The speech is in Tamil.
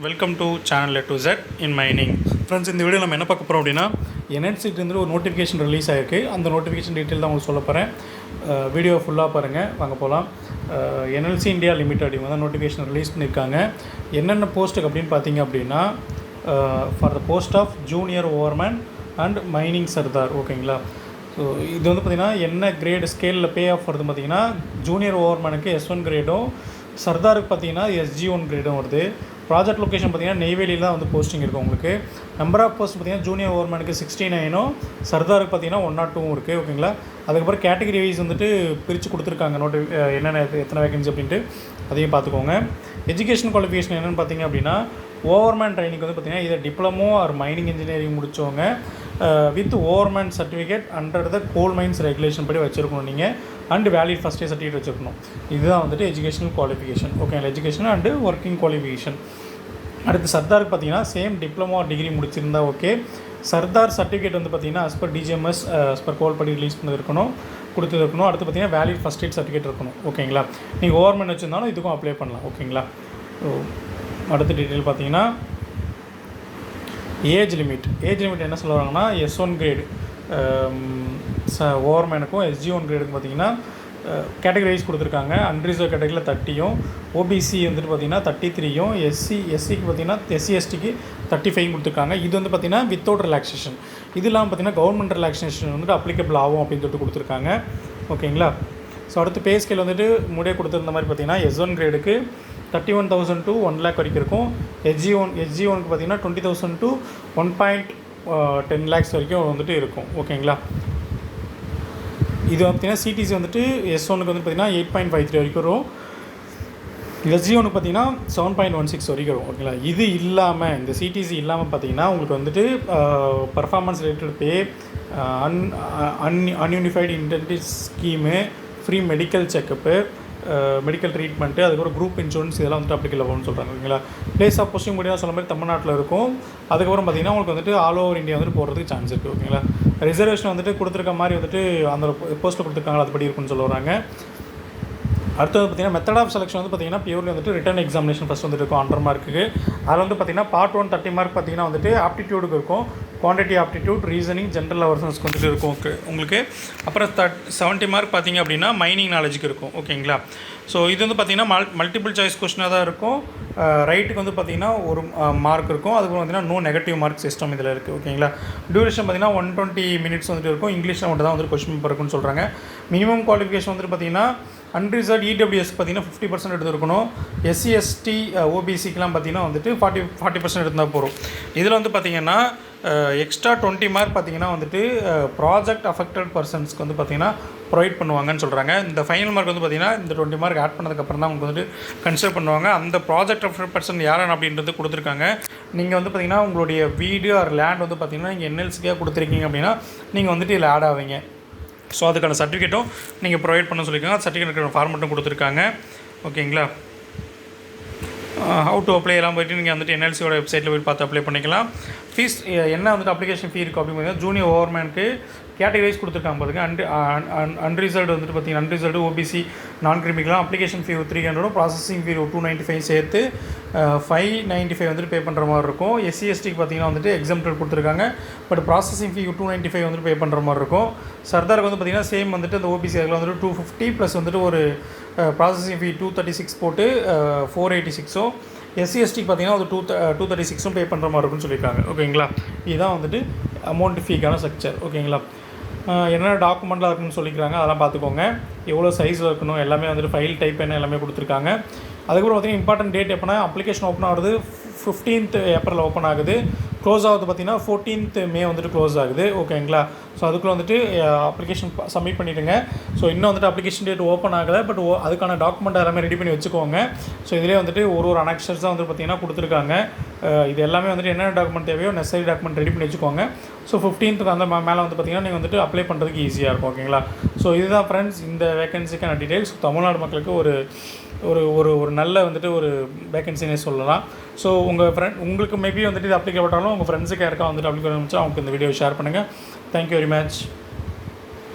Welcome to channel to Z in mining. Friends, இந்த வீடியோ நம்ம என்ன பார்க்க போகிறோம் அப்படின்னா, என்எல்சிலேருந்து ஒரு நோட்டிஃபிகேஷன் ரிலீஸ் ஆகிருக்கு. அந்த நோட்டிஃபிகேஷன் டீட்டெயில் தான் உங்களுக்கு சொல்ல போகிறேன். வீடியோ ஃபுல்லாக பாருங்கள், வாங்க போகலாம். என்எல்சி இந்தியா லிமிடெட் இவங்க தான் நோட்டிஃபிகேஷன் ரிலீஸ் பண்ணியிருக்காங்க. என்னென்ன போஸ்ட்டுக்கு அப்படின்னு பார்த்தீங்க அப்படின்னா, for the post of junior overman and mining sardar. ஓகேங்களா? ஸோ இது வந்து பார்த்திங்கன்னா என்ன கிரேடு ஸ்கேலில் பே ஆஃப் வருது பார்த்திங்கன்னா, ஜூனியர் ஓவர்மேனுக்கு S1 கிரேடும், சர்தாருக்கு பார்த்தீங்கன்னா SG1 கிரேடும் வருது. ப்ராஜெக்ட் லொக்கேஷன் பார்த்திங்கன்னா நெய்வேலியில் தான் வந்து போஸ்டிங் இருக்குது உங்களுக்கு. நம்பர் ஆஃப் போஸ்ட் பார்த்திங்கன்னா ஜூனியர் ஓவர்மேனுக்கு 69ம், சர்தாருக்கு பார்த்திங்கன்னா 102 இருக்குது. ஓகேங்களா? அதுக்கப்புறம் கேட்டகரி வைஸ் வந்துட்டு பிரித்து கொடுத்துருக்காங்க என்னென்ன எத்தனை வேகன்சி அப்படின்ட்டு அதையும் பார்த்துக்கோங்க. எஜுகேஷன் குவாலிஃபிகேஷன் என்னென்னு பார்த்தீங்க அப்படின்னா, ஓவர்மேன் ட்ரைனிங் வந்து பார்த்திங்கன்னா இதை டிப்ளமோ ஆர் மைனிங் இன்ஜினியரிங் முடித்தவங்க with overman certificate under the coal mines regulation படி வச்சுருக்கணும் நீங்கள். And valid first year certificate வச்சுருக்கணும். இதுதான் வந்துட்டு எஜுகேஷனல் குவாலிஃபிகேஷன். ஓகேங்களா? Education and working qualification. அடுத்து சர்தாருக்கு பார்த்தீங்கன்னா சேம் டிப்ளமோ டிகிரி முடிச்சிருந்தா ஓகே. சர்தார் சர்டிஃபிகேட் வந்து பார்த்திங்கன்னா as per DGMS as per கோல் படி ரிலீஸ் பண்ணிருக்கணும், கொடுத்துருக்கணும். அடுத்து பார்த்திங்கன்னா வேலிட் ஃபஸ்ட் எய்ட் சர்டிஃபிகேட் இருக்கணும். ஓகேங்களா? நீங்கள் ஓவர்மேன் வச்சுருந்தாலும் இதுக்கும் அப்ளை பண்ணலாம். ஓகேங்களா? அடுத்த டீட்டெயில் பார்த்தீங்கன்னா ஏஜ் லிமிட் என்ன சொல்லுவாங்கன்னா, S1 கிரேடு ஓவர்மேனுக்கும் SG1 கிரேடுக்கும் பார்த்திங்கன்னா கேட்டகரி வைஸ் கொடுத்துருக்காங்க. அன்ரிசர்வ் கேட்டகரியில் 30யும், ஓபிசி வந்துட்டு பார்த்திங்கன்னா 33யும், எஸ்சிக்கு பார்த்திங்கன்னா SC/STக்கு 35 கொடுத்துருக்காங்க. இது வந்து பார்த்திங்கன்னா வித்தவுட் ரிலாக்ஸேஷன். இது இல்லாமல் பார்த்திங்கன்னா கவர்மெண்ட் ரிலாக்ஸேஷன் வந்துட்டு அப்ளிகபிள் ஆகும் அப்படின்னு சொல்லிட்டு கொடுத்துருக்காங்க. ஓகேங்களா? ஸோ அடுத்து பே ஸ்கேல் வந்துட்டு முன்னாடியே கொடுத்துருந்த மாதிரி பார்த்திங்கன்னா S1 கிரேடுக்கு 31,000 to 1 lakh வரைக்கும் இருக்கும். SG1க்கு பார்த்திங்கன்னா 20,000 to 1.10 lakhs வரைக்கும் வந்துட்டு இருக்கும். ஓகேங்களா? இது பார்த்திங்கன்னா சிடிசி வந்துட்டு S1க்கு வந்து பார்த்திங்கன்னா 8.53 வரைக்கும் வரும். SG1க்கு பார்த்திங்கன்னா 7.16 வரைக்கும் வரும். ஓகேங்களா? இது இல்லாமல், இந்த சிடிசி இல்லாமல் பார்த்திங்கன்னா உங்களுக்கு வந்துட்டு performance related pay, an unified incentive scheme, free medical checkup, medical treatment, அதுக்கப்புறம் குரூப் இன்சூரன்ஸ் இதெல்லாம் வந்துட்டு அப்ளிகபிள் ஆகும்னு சொல்கிறாங்க. ஓகேங்களா? பிளேஸ் ஆஃப் போஸ்டிங் முடியாது சொல்ல மாதிரி தமிழ்நாட்டில் இருக்கும். அதுக்கப்புறம் பார்த்திங்கன்னா உங்களுக்கு வந்துட்டு ஆல் ஓவர் இந்தியா வந்துட்டு போகிறதுக்கு சான்ஸ் இருக்குது. ஓகேங்களா? ரிசர்வேஷன் வந்துட்டு கொடுத்துருக்க மாதிரி வந்துட்டு அந்த போஸ்ட்டில் கொடுத்துருக்காங்களா அதுபடி இருக்குன்னு சொல்லுவாங்க. அடுத்தது பார்த்திங்கன்னா மெத்தட் ஆஃப் செலெக்ஷன் வந்து பார்த்திங்கன்னா பியூர்லி வந்துட்டு ரிட்டன் எக்ஸாமினேஷன் ஃபஸ்ட் வந்துட்டு இருக்கும் 100 மார்க்குக்கு. அதில் வந்து பார்த்திங்கன்னா பார்ட் 1 30 மார்க் பார்த்திங்கன்னா வந்துட்டு ஆப்டிடியூடுக்கு இருக்கும். குவான்டிட்டி ஆப்டிடியூட், ரீசனிங், ஜென்ரல் அவேர்னஸ்க்கு வந்துட்டு இருக்கும் உங்களுக்கு. அப்புறம் 70 மார்க் பார்த்திங்க அப்படின்னா மைனிங் நாலேஜுக்கு இருக்கும். ஓகேங்களா? ஸோ இது வந்து பார்த்திங்கன்னா மல்டிபிள் சாய்ஸ் கொஸ்டினாக தான் இருக்கும். ரைட்டுக்கு வந்து பார்த்திங்கன்னா ஒரு மார்க் இருக்கும். அதுக்கப்புறம் பார்த்திங்கன்னா நோ நெகட்டிவ் மார்க் சிஸ்டம் இதில் இருக்குது. ஓகேங்களா? டியூரேஷன் பார்த்திங்கன்னா 120 மினிட்ஸ் வந்துட்டு இருக்கும். இங்கிலீஷில் மட்டும் தான் வந்துட்டு கொஸ்டின் பேப்பர் இருக்குன்னு சொல்கிறாங்க. மினிமம் குவாலிஃபிகேஷன் வந்துட்டு பார்த்திங்கன்னா அன்ரிசர்வ் EWS பார்த்திங்கன்னா 50% எடுத்துருக்கணும். SC/ST OBCக்கெலாம் பார்த்திங்கன்னா வந்துட்டு 40% எடுத்தால் போகிறோம். இதில் வந்து பார்த்திங்கன்னா எக்ஸ்ட்ரா 20 மார்க் பார்த்திங்கன்னா வந்துட்டு ப்ராஜெக்ட் அஃபெக்டட் பர்சன்ஸ்க்கு வந்து பார்த்திங்கன்னா ப்ரொவைட் பண்ணுவாங்கன்னு சொல்கிறாங்க. இந்த ஃபைனல் மார்க் வந்து பார்த்திங்கன்னா இந்த 20 மார்க் ஆட் பண்ணதுக்கப்புறம் தான் உங்களுக்கு வந்துட்டு கன்சிடர் பண்ணுவாங்க. அந்த ப்ராஜெக்ட் அஃபெக்டட் பர்சன் யாரான அப்படின்றது கொடுத்துருக்காங்க. நீங்கள் வந்து பார்த்திங்கன்னா உங்களுடைய வீடு ஆர் லேண்ட் வந்து பார்த்திங்கன்னா நீங்கள் NLCக்காக கொடுத்துருக்கீங்க அப்படின்னா நீங்கள் வந்துட்டு இதில் ஆட் ஆவீங்க. ஸோ அதுக்கான சர்டிஃபிகேட்டும் நீங்கள் ப்ரொவைட் பண்ண சொல்லியிருக்காங்க. சர்டிஃபிகேட் ஃபார்மெட்டும் கொடுத்துருக்காங்க. ஓகேங்களா? ஹவு டு அப்ளை எல்லாம் போய்ட்டு நீங்கள் வந்துட்டு NLCயோட வெப்சைட்டில் போய் பார்த்து அப்ளை பண்ணிக்கலாம். ஃபீஸ் என்ன வந்துட்டு அப்ளிகேஷன் ஃபீ இருக்குது அப்படின்னு பார்த்தீங்கன்னா, ஜூனியர் ஓவர்மேனுக்கு கேட்டகரி வைஸ் கொடுத்துருக்காங்க பாருங்க. அன்ரிசர்வ்டு வந்துட்டு பார்த்திங்கன்னா அன்ரிசர்வ்டு OBC நான் கிரிமிக்கலாம் அப்ளிகேஷன் ஃபீ 300, ப்ராசஸிங் ஃபீ 295 சேர்த்து 595 வந்துட்டு பே பண்ணுற மாதிரி இருக்கும். SC/STக்கு பார்த்திங்கன்னா வந்துட்டு எக்ஸாம்டட் கொடுத்துருக்காங்க. பட் ப்ராசஸிங் ஃபீ 295 வந்துட்டு பே பண்ணுற மாதிரி இருக்கும். சர்தாருக்கு வந்து பார்த்திங்கன்னா சேம் வந்துட்டு அந்த OBC அதில் வந்துட்டு 250 ப்ளஸ் வந்துட்டு ஒரு ப்ராசஸிங் ஃபீ 236 போட்டு 486ம், SC/STக்கு பார்த்திங்கன்னா ஒரு 236ம் பே பண்ணுற மாதிரி இருக்குன்னு சொல்லியிருக்காங்க. ஓகேங்களா? இதுதான் வந்துட்டு அமௌண்ட் ஃபீக்கான ஸ்ட்ரக்சர். ஓகேங்களா? என்னென்ன டாக்குமெண்ட்லாம் இருக்குன்னு சொல்லிக்கிறாங்க, அதெல்லாம் பார்த்துக்கோங்க. எவ்வளோ சைஸில் இருக்கணும் எல்லாமே வந்துட்டு ஃபைல் டைப் என்ன எல்லாமே கொடுத்துருக்காங்க. அதுக்கப்புறம் பார்த்திங்கன்னா இம்பார்ட்டன்ட் டேட் எப்போனா அப்ளிகேஷன் ஓப்பன் ஆகுது 15th ஏப்ரல் ஓப்பன் ஆகுது. க்ளோஸ் ஆகுது பார்த்திங்கன்னா 14th மே வந்துட்டு க்ளோஸ் ஆகுது. ஓகேங்களா? ஸோ அதுக்குள்ளே வந்துட்டு அப்ளிகேஷன் சப்மிட் பண்ணிவிடுங்க. ஸோ இன்னும் வந்துட்டு அப்ளிகேஷன் டேட் ஓப்பன் ஆகலை. பட் அதுக்கான டாக்குமெண்ட் எல்லாமே ரெடி பண்ணி வச்சுக்கோங்க. ஸோ இதிலே வந்துட்டு ஒரு அனெக்ஷர்ஸ் தான் வந்துட்டு பார்த்திங்கன்னா கொடுத்துருக்காங்க. இது எல்லாமே வந்துட்டு என்னென்ன டாக்குமெண்ட் தேவையோ நெசசரி டாக்குமெண்ட் ரெடி பண்ணி வச்சுக்கோங்க. ஸோ 15th அந்த மேலே வந்து பார்த்திங்கன்னா நீங்கள் வந்துட்டு அப்ளை பண்ணுறதுக்கு ஈஸியாக இருக்கும். ஓகேங்களா? ஸோ இதுதான் ஃப்ரெண்ட்ஸ் இந்த வேகன்சிக்கான டீட்டெயில்ஸ். தமிழ்நாடு மக்களுக்கு ஒரு ஒரு ஒரு ஒரு நல்ல வந்துட்டு ஒரு வேகன்சினே சொல்லலாம். ஸோ உங்களுக்கு மேபி வந்துட்டு இது அப்ளிகேட் ஆகட்டாலும் உங்கள் ஃப்ரெண்ட்ஸுக்கு யாருக்கா வந்துட்டு அப்ளிகேட் ஆரம்பிச்சா அவங்களுக்கு இந்த வீடியோ ஷேர் பண்ணுங்கள். Thank you very much.